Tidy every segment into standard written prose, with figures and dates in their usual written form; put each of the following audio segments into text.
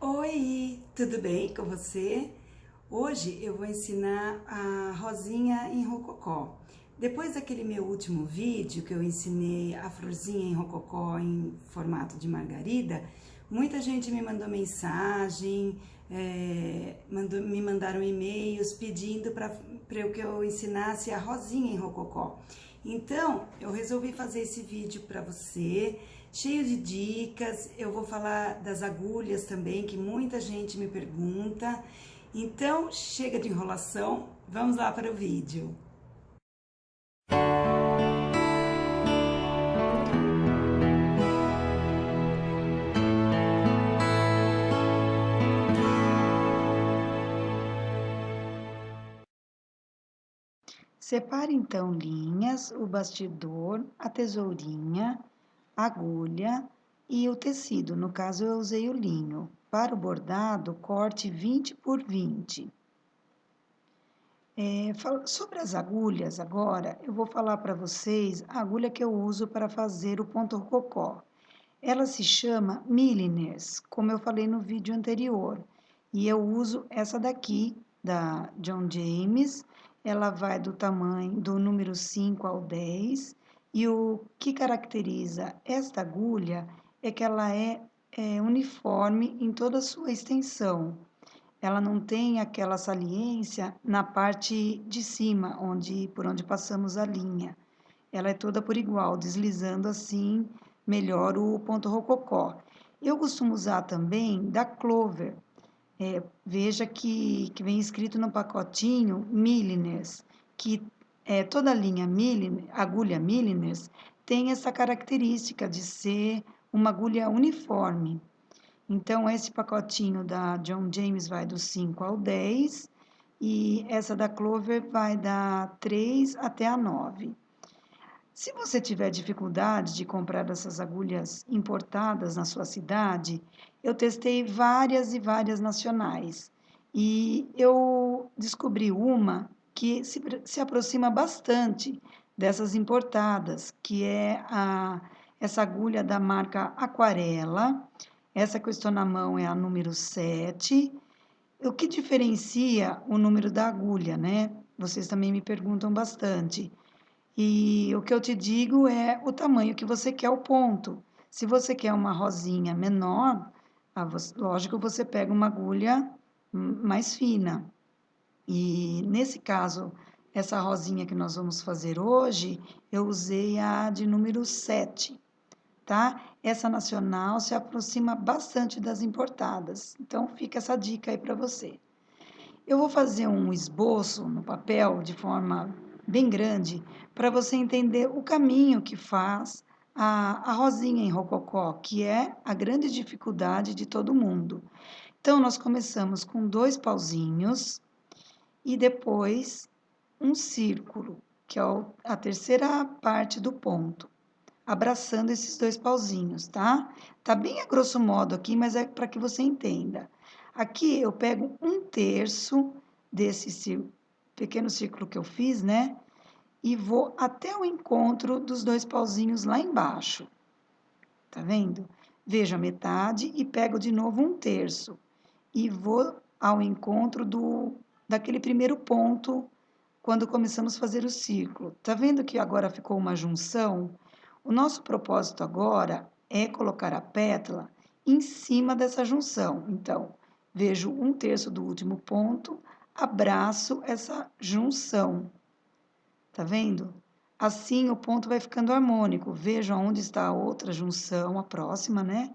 Oi, tudo bem com você? Hoje eu vou ensinar a rosinha em rococó. Depois daquele meu último vídeo que eu ensinei a florzinha em rococó em formato de margarida, muita gente me mandou mensagem, me mandaram e-mails pedindo para que eu ensinasse a rosinha em rococó. Então, eu resolvi fazer esse vídeo para você, cheio de dicas. Eu vou falar das agulhas também, que muita gente me pergunta. Então, chega de enrolação, vamos lá para o vídeo. Separe então linhas, o bastidor, a tesourinha, a agulha e o tecido. No caso, eu usei o linho. Para o bordado, corte 20 por 20. Sobre as agulhas, agora, eu vou falar para vocês a agulha que eu uso para fazer o ponto rococó. Ela se chama Milliners, como eu falei no vídeo anterior. E eu uso essa daqui, da John James. Ela vai do tamanho do número 5 ao 10. E o que caracteriza esta agulha é que ela é uniforme em toda a sua extensão. Ela não tem aquela saliência na parte de cima, por onde passamos a linha. Ela é toda por igual, deslizando assim melhor o ponto rococó. Eu costumo usar também da Clover. Veja que vem escrito no pacotinho Milliners, que toda a linha agulha Milliners tem essa característica de ser uma agulha uniforme. Então, esse pacotinho da John James vai do 5 ao 10 e essa da Clover vai da 3 até a 9. Se você tiver dificuldade de comprar essas agulhas importadas na sua cidade, eu testei várias e várias nacionais e eu descobri uma que se aproxima bastante dessas importadas, que é essa agulha da marca Aquarela. Essa que eu estou na mão é a número 7. O que diferencia o número da agulha, né? Vocês também me perguntam bastante. E o que eu te digo é o tamanho que você quer o ponto. Se você quer uma rosinha menor, lógico, você pega uma agulha mais fina. E nesse caso, essa rosinha que nós vamos fazer hoje, eu usei a de número 7. Tá? Essa nacional se aproxima bastante das importadas. Então, fica essa dica aí para você. Eu vou fazer um esboço no papel de forma bem grande para você entender o caminho que faz a rosinha em rococó, que é a grande dificuldade de todo mundo. Então, nós começamos com 2 pauzinhos e depois um círculo, que é a terceira parte do ponto, abraçando esses 2 pauzinhos, tá? Tá bem a grosso modo aqui, mas é para que você entenda. Aqui eu pego 1/3 desse pequeno círculo que eu fiz, né? E vou até o encontro dos 2 pauzinhos lá embaixo. Tá vendo? Vejo a metade e pego de novo 1/3. E vou ao encontro daquele primeiro ponto quando começamos a fazer o círculo. Tá vendo que agora ficou uma junção? O nosso propósito agora é colocar a pétala em cima dessa junção. Então, vejo 1/3 do último ponto, abraço essa junção. Tá vendo? Assim o ponto vai ficando harmônico. Vejo aonde está a outra junção, a próxima, né?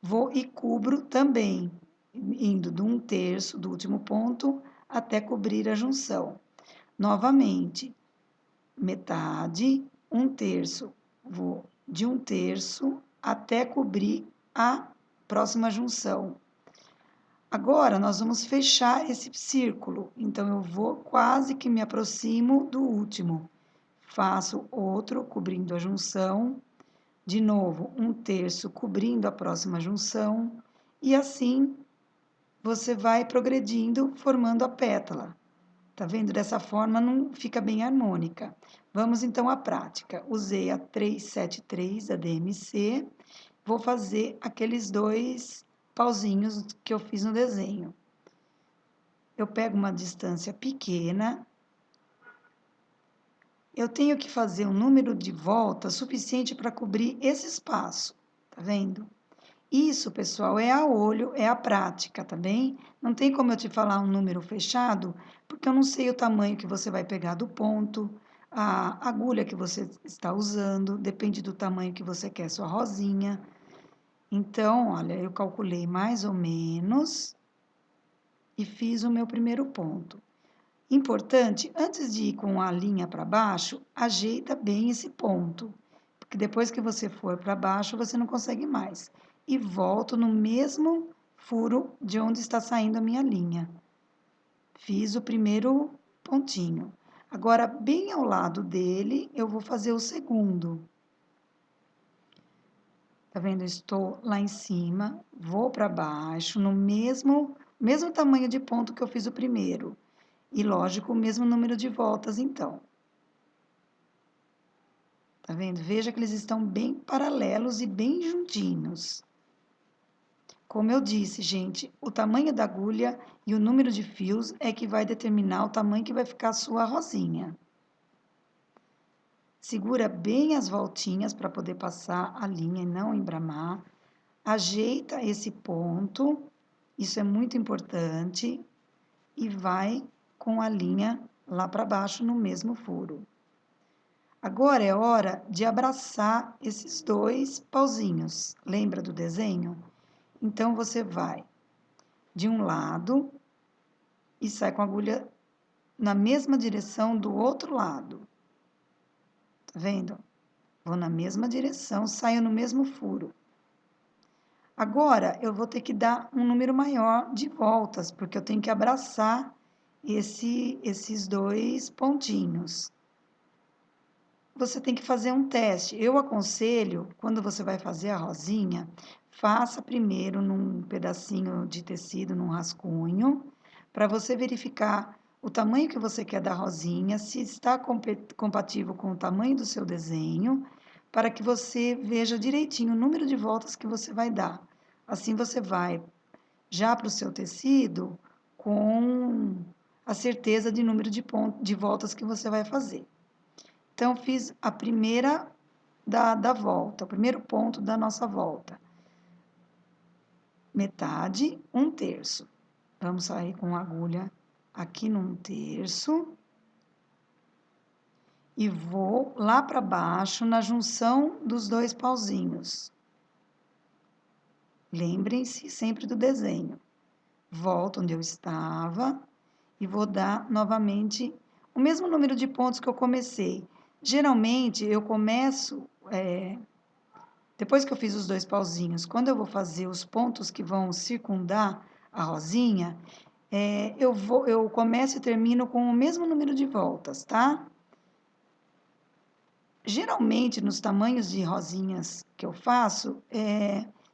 Vou e cubro também, indo de 1/3 do último ponto até cobrir a junção. Novamente, metade, 1/3, vou de 1/3 até cobrir a próxima junção. Agora, nós vamos fechar esse círculo, então, eu vou quase que me aproximo do último. Faço outro, cobrindo a junção, de novo, 1/3 cobrindo a próxima junção, e assim, você vai progredindo, formando a pétala. Tá vendo? Dessa forma, não fica bem harmônica. Vamos, então, à prática. Usei a 373 da DMC. Vou fazer aqueles 2 pauzinhos que eu fiz no desenho. Eu pego uma distância pequena, eu tenho que fazer um número de voltas suficiente para cobrir esse espaço, tá vendo? Isso, pessoal, é a olho, é a prática, tá bem? Não tem como eu te falar um número fechado, porque eu não sei o tamanho que você vai pegar do ponto, a agulha que você está usando, depende do tamanho que você quer sua rosinha. Então, olha, eu calculei mais ou menos e fiz o meu primeiro ponto. Importante, antes de ir com a linha para baixo, ajeita bem esse ponto, porque depois que você for para baixo, você não consegue mais. E volto no mesmo furo de onde está saindo a minha linha. Fiz o primeiro pontinho. Agora, bem ao lado dele, eu vou fazer o segundo. Tá vendo? Estou lá em cima, vou para baixo, no mesmo tamanho de ponto que eu fiz o primeiro. E, lógico, o mesmo número de voltas, então. Tá vendo? Veja que eles estão bem paralelos e bem juntinhos. Como eu disse, gente, o tamanho da agulha e o número de fios é que vai determinar o tamanho que vai ficar a sua rosinha. Segura bem as voltinhas para poder passar a linha e não embramar. Ajeita esse ponto, isso é muito importante, e vai com a linha lá para baixo no mesmo furo. Agora é hora de abraçar esses dois pauzinhos. Lembra do desenho? Então, você vai de um lado e sai com a agulha na mesma direção do outro lado. Tá vendo? Vou na mesma direção, saio no mesmo furo. Agora, eu vou ter que dar um número maior de voltas, porque eu tenho que abraçar esses dois pontinhos. Você tem que fazer um teste. Eu aconselho, quando você vai fazer a rosinha, faça primeiro num pedacinho de tecido, num rascunho, para você verificar o tamanho que você quer da rosinha, se está compatível com o tamanho do seu desenho, para que você veja direitinho o número de voltas que você vai dar. Assim você vai já para o seu tecido com a certeza de número de voltas que você vai fazer. Então, fiz a primeira da volta, o primeiro ponto da nossa volta. Metade, 1/3. Vamos sair com a agulha aqui no 1/3. E vou lá para baixo, na junção dos dois pauzinhos. Lembrem-se sempre do desenho. Volto onde eu estava e vou dar novamente o mesmo número de pontos que eu comecei. Geralmente, eu começo, depois que eu fiz os dois pauzinhos, quando eu vou fazer os pontos que vão circundar a rosinha, eu começo e termino com o mesmo número de voltas, tá? Geralmente, nos tamanhos de rosinhas que eu faço,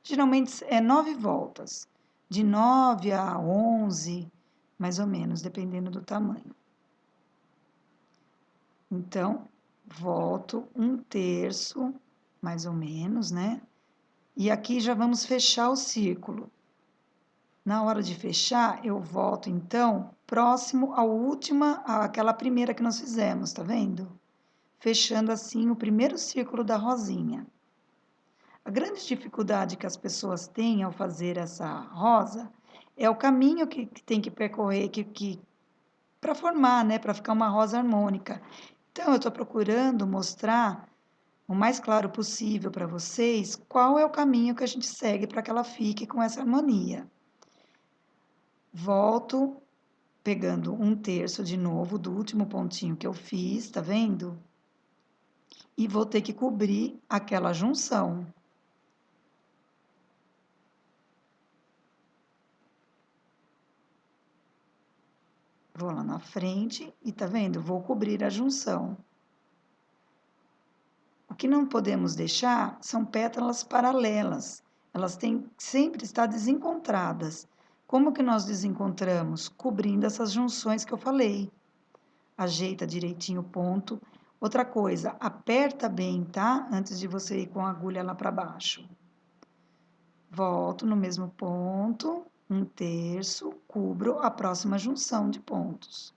geralmente é 9 voltas. De 9 a 11, mais ou menos, dependendo do tamanho. Então, volto 1/3, mais ou menos, né? E aqui já vamos fechar o círculo. Na hora de fechar, eu volto, então, próximo àquela primeira que nós fizemos, tá vendo? Fechando assim o primeiro círculo da rosinha. A grande dificuldade que as pessoas têm ao fazer essa rosa é o caminho que tem que percorrer para formar, né? Para ficar uma rosa harmônica. Então, eu estou procurando mostrar o mais claro possível para vocês qual é o caminho que a gente segue para que ela fique com essa harmonia. Volto, pegando 1/3 de novo do último pontinho que eu fiz, tá vendo? E vou ter que cobrir aquela junção. Vou lá na frente e tá vendo? Vou cobrir a junção. O que não podemos deixar são pétalas paralelas. Elas têm que sempre estar desencontradas. Como que nós desencontramos? Cobrindo essas junções que eu falei. Ajeita direitinho o ponto. Outra coisa, aperta bem, tá? Antes de você ir com a agulha lá para baixo. Volto no mesmo ponto, 1/3, cubro a próxima junção de pontos.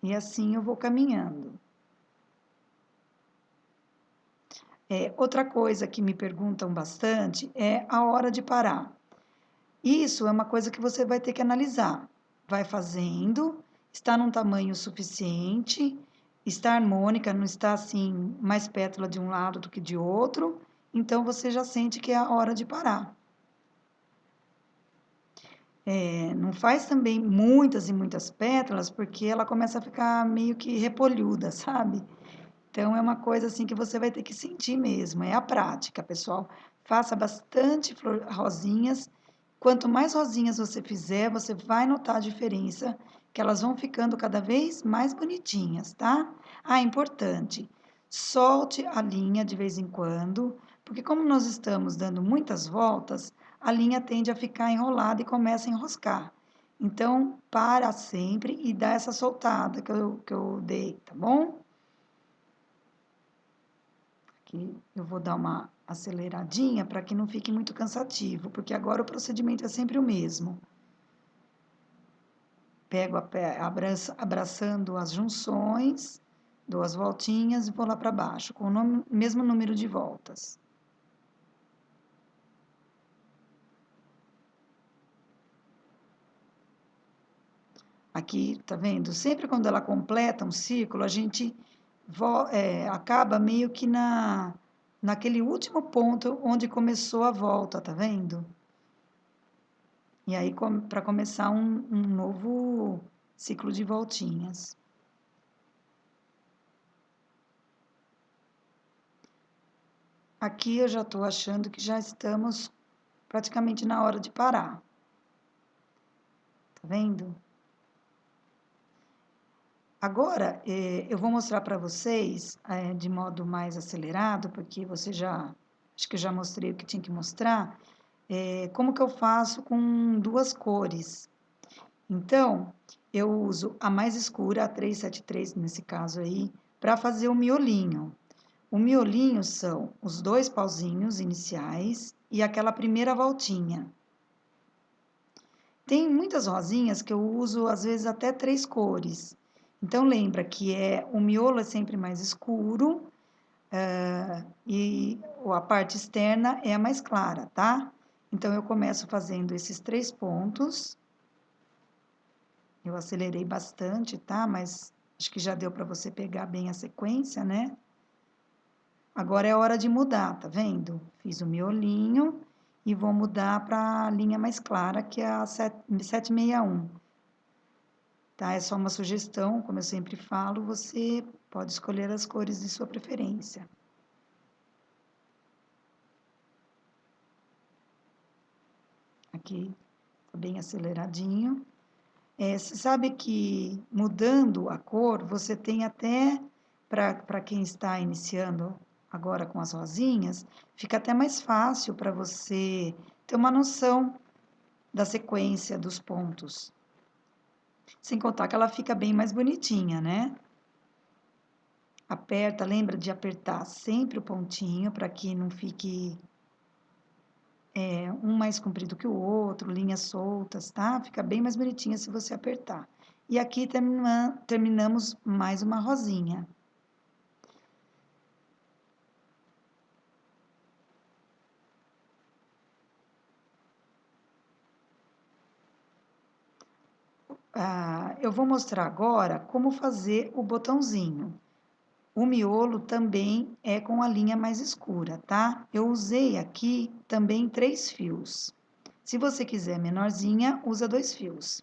E assim eu vou caminhando. Outra coisa que me perguntam bastante é a hora de parar. Isso é uma coisa que você vai ter que analisar. Vai fazendo, está num tamanho suficiente, está harmônica, não está assim mais pétala de um lado do que de outro, então você já sente que é a hora de parar. Não faz também muitas e muitas pétalas, porque ela começa a ficar meio que repolhuda, sabe? Então, é uma coisa assim que você vai ter que sentir mesmo, é a prática, pessoal. Faça bastante rosinhas. Quanto mais rosinhas você fizer, você vai notar a diferença, que elas vão ficando cada vez mais bonitinhas, tá? Ah, importante, solte a linha de vez em quando, porque como nós estamos dando muitas voltas, a linha tende a ficar enrolada e começa a enroscar. Então, para sempre e dá essa soltada que eu dei, tá bom? Aqui eu vou dar uma aceleradinha para que não fique muito cansativo, porque agora o procedimento é sempre o mesmo. Pego abraçando as junções, dou as voltinhas e vou lá para baixo, com o mesmo número de voltas. Aqui, tá vendo? Sempre quando ela completa um círculo, a gente acaba meio que naquele último ponto onde começou a volta, tá vendo? E aí, para começar um novo ciclo de voltinhas. Aqui eu já estou achando que já estamos praticamente na hora de parar. Tá vendo? Agora, eu vou mostrar para vocês de modo mais acelerado, porque acho que eu já mostrei o que tinha que mostrar, como que eu faço com duas cores. Então, eu uso a mais escura, a 373 nesse caso aí, para fazer o miolinho. O miolinho são os 2 pauzinhos iniciais e aquela primeira voltinha. Tem muitas rosinhas que eu uso, às vezes, até 3 cores. Então, lembra que o miolo é sempre mais escuro, e a parte externa é a mais clara, tá? Então, eu começo fazendo esses 3 pontos. Eu acelerei bastante, tá? Mas acho que já deu para você pegar bem a sequência, né? Agora é hora de mudar, tá vendo? Fiz o miolinho e vou mudar para a linha mais clara, que é a 761. Tá? É só uma sugestão, como eu sempre falo, você pode escolher as cores de sua preferência. Aqui, tá bem aceleradinho. Você sabe que mudando a cor, você tem até, para quem está iniciando agora com as rosinhas, fica até mais fácil para você ter uma noção da sequência dos pontos. Sem contar que ela fica bem mais bonitinha, né? Aperta, lembra de apertar sempre o pontinho para que não fique um mais comprido que o outro, linhas soltas, tá? Fica bem mais bonitinha se você apertar. E aqui terminamos mais uma rosinha. Eu vou mostrar agora como fazer o botãozinho. O miolo também é com a linha mais escura, tá? Eu usei aqui também 3 fios. Se você quiser menorzinha, usa 2 fios.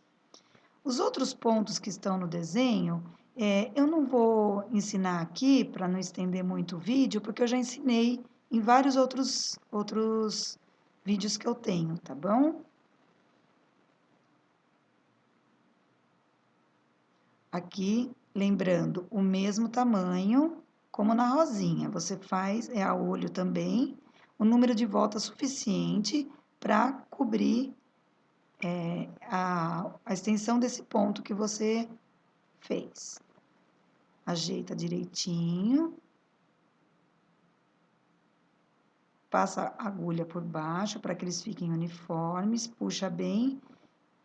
Os outros pontos que estão no desenho, eu não vou ensinar aqui para não estender muito o vídeo, porque eu já ensinei em vários outros vídeos que eu tenho, tá bom? Aqui, lembrando, o mesmo tamanho como na rosinha. Você faz, a olho também, o número de voltas suficiente para cobrir a extensão desse ponto que você fez. Ajeita direitinho. passa a agulha por baixo para que eles fiquem uniformes, puxa bem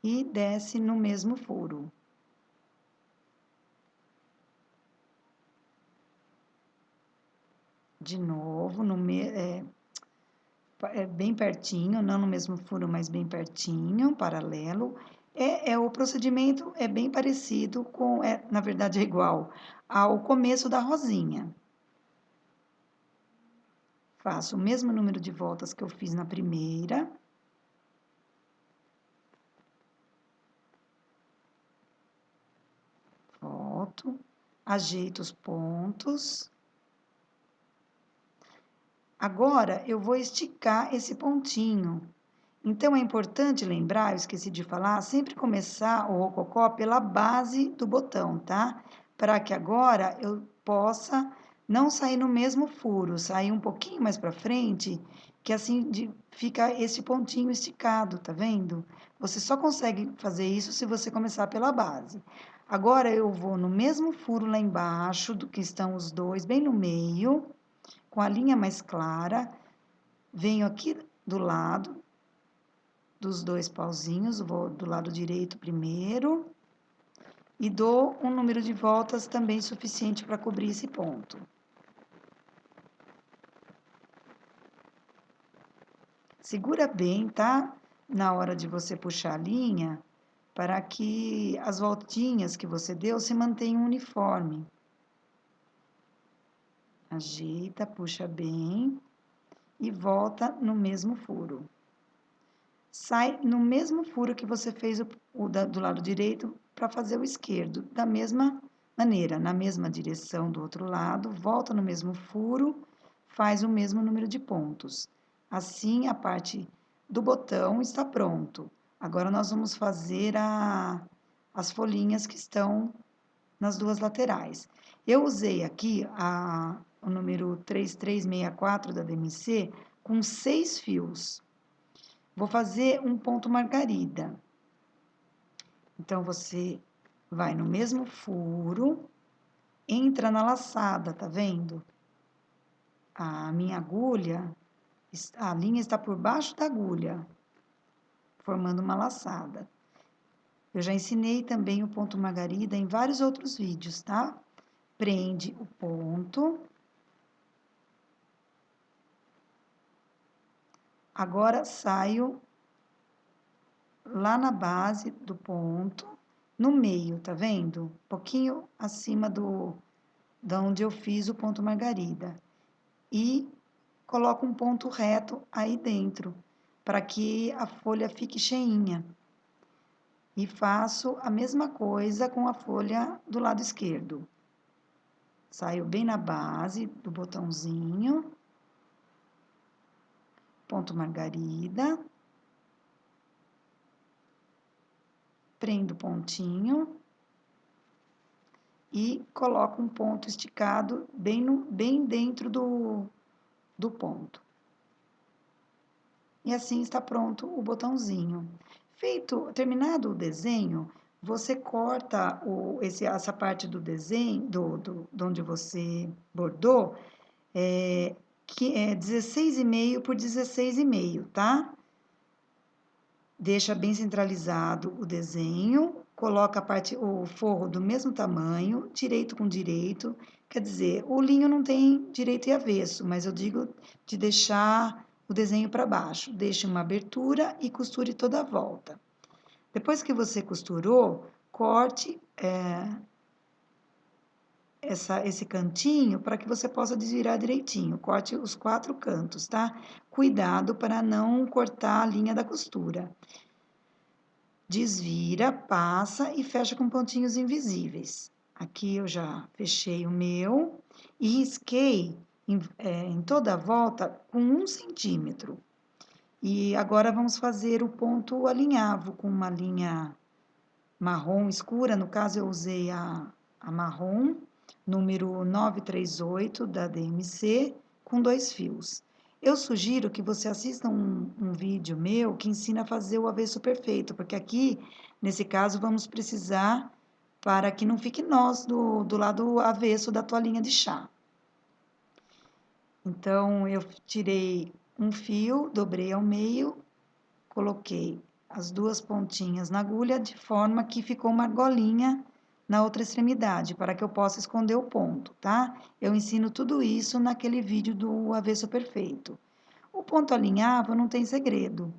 e desce no mesmo furo. De novo, bem pertinho, não no mesmo furo, mas bem pertinho, paralelo. O procedimento é bem parecido com, na verdade é igual ao começo da rosinha. Faço o mesmo número de voltas que eu fiz na primeira. Volto, ajeito os pontos. Agora, eu vou esticar esse pontinho. Então, é importante lembrar, eu esqueci de falar, sempre começar o rococó pela base do botão, tá? Para que agora eu possa não sair no mesmo furo, sair um pouquinho mais para frente, que assim fica esse pontinho esticado, tá vendo? Você só consegue fazer isso se você começar pela base. Agora, eu vou no mesmo furo lá embaixo, do que estão os dois, bem no meio, com a linha mais clara, venho aqui do lado dos dois pauzinhos, vou do lado direito primeiro, e dou um número de voltas também suficiente para cobrir esse ponto. Segura bem, tá? Na hora de você puxar a linha, para que as voltinhas que você deu se mantenham uniforme. Ajeita, puxa bem e volta no mesmo furo. Sai no mesmo furo que você fez do lado direito para fazer o esquerdo, da mesma maneira, na mesma direção do outro lado, volta no mesmo furo, faz o mesmo número de pontos. Assim, a parte do botão está pronto. Agora, nós vamos fazer as folhinhas que estão nas duas laterais. Eu usei aqui o número 3364 da DMC com 6 fios. Vou fazer um ponto margarida. Então, você vai no mesmo furo, entra na laçada, tá vendo? A minha agulha, a linha está por baixo da agulha, formando uma laçada. Eu já ensinei também o ponto margarida em vários outros vídeos, tá? Prende o ponto. Agora, saio lá na base do ponto, no meio, tá vendo? Um pouquinho acima da onde eu fiz o ponto margarida. E coloco um ponto reto aí dentro, para que a folha fique cheinha. E faço a mesma coisa com a folha do lado esquerdo. Saio bem na base do botãozinho, ponto margarida, prendo o pontinho e coloco um ponto esticado bem dentro do ponto. E assim está pronto o botãozinho. Terminado o desenho, você corta essa parte do desenho, de onde você bordou, que é 16,5 por 16,5, tá? Deixa bem centralizado o desenho, coloca o forro do mesmo tamanho, direito com direito, quer dizer, o linho não tem direito e avesso, mas eu digo de deixar o desenho para baixo. Deixe uma abertura e costure toda a volta. Depois que você costurou, corte esse cantinho para que você possa desvirar direitinho. Corte os 4 cantos, tá? Cuidado para não cortar a linha da costura. Desvira, passa e fecha com pontinhos invisíveis. Aqui eu já fechei o meu e risquei em toda a volta com 1 centímetro. E agora vamos fazer o ponto alinhavo com uma linha marrom escura, no caso eu usei a marrom, número 938 da DMC, com 2 fios. Eu sugiro que você assista um vídeo meu que ensina a fazer o avesso perfeito, porque aqui, nesse caso, vamos precisar para que não fique nós do lado avesso da toalhinha de chá. Então, eu tirei um fio, dobrei ao meio, coloquei as duas pontinhas na agulha de forma que ficou uma argolinha na outra extremidade, para que eu possa esconder o ponto, tá? Eu ensino tudo isso naquele vídeo do avesso perfeito. O ponto alinhavo não tem segredo.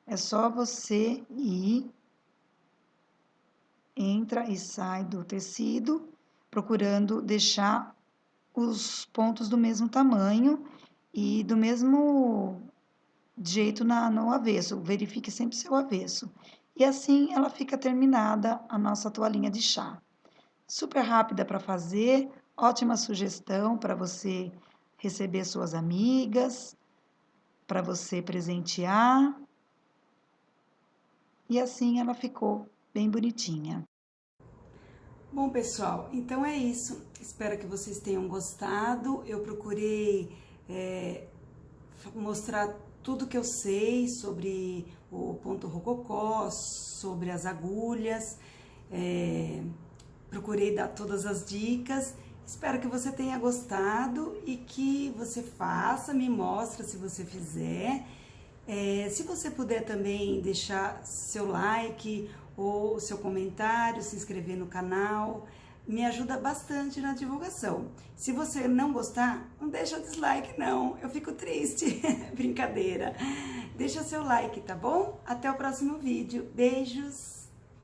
É só você ir, entra e sai do tecido, procurando deixar os pontos do mesmo tamanho e do mesmo jeito no avesso. Verifique sempre seu avesso. E assim ela fica terminada, a nossa toalhinha de chá. Super rápida para fazer, ótima sugestão para você receber suas amigas, para você presentear. E assim ela ficou bem bonitinha. Bom, pessoal, então é isso. Espero que vocês tenham gostado. Eu procurei mostrar tudo que eu sei sobre o ponto rococó, sobre as agulhas. Procurei dar todas as dicas. Espero que você tenha gostado e que você faça, me mostre se você fizer. Se você puder também deixar seu like ou seu comentário, se inscrever no canal, me ajuda bastante na divulgação. Se você não gostar, não deixa dislike não, eu fico triste, brincadeira. Deixa seu like, tá bom? Até o próximo vídeo, beijos!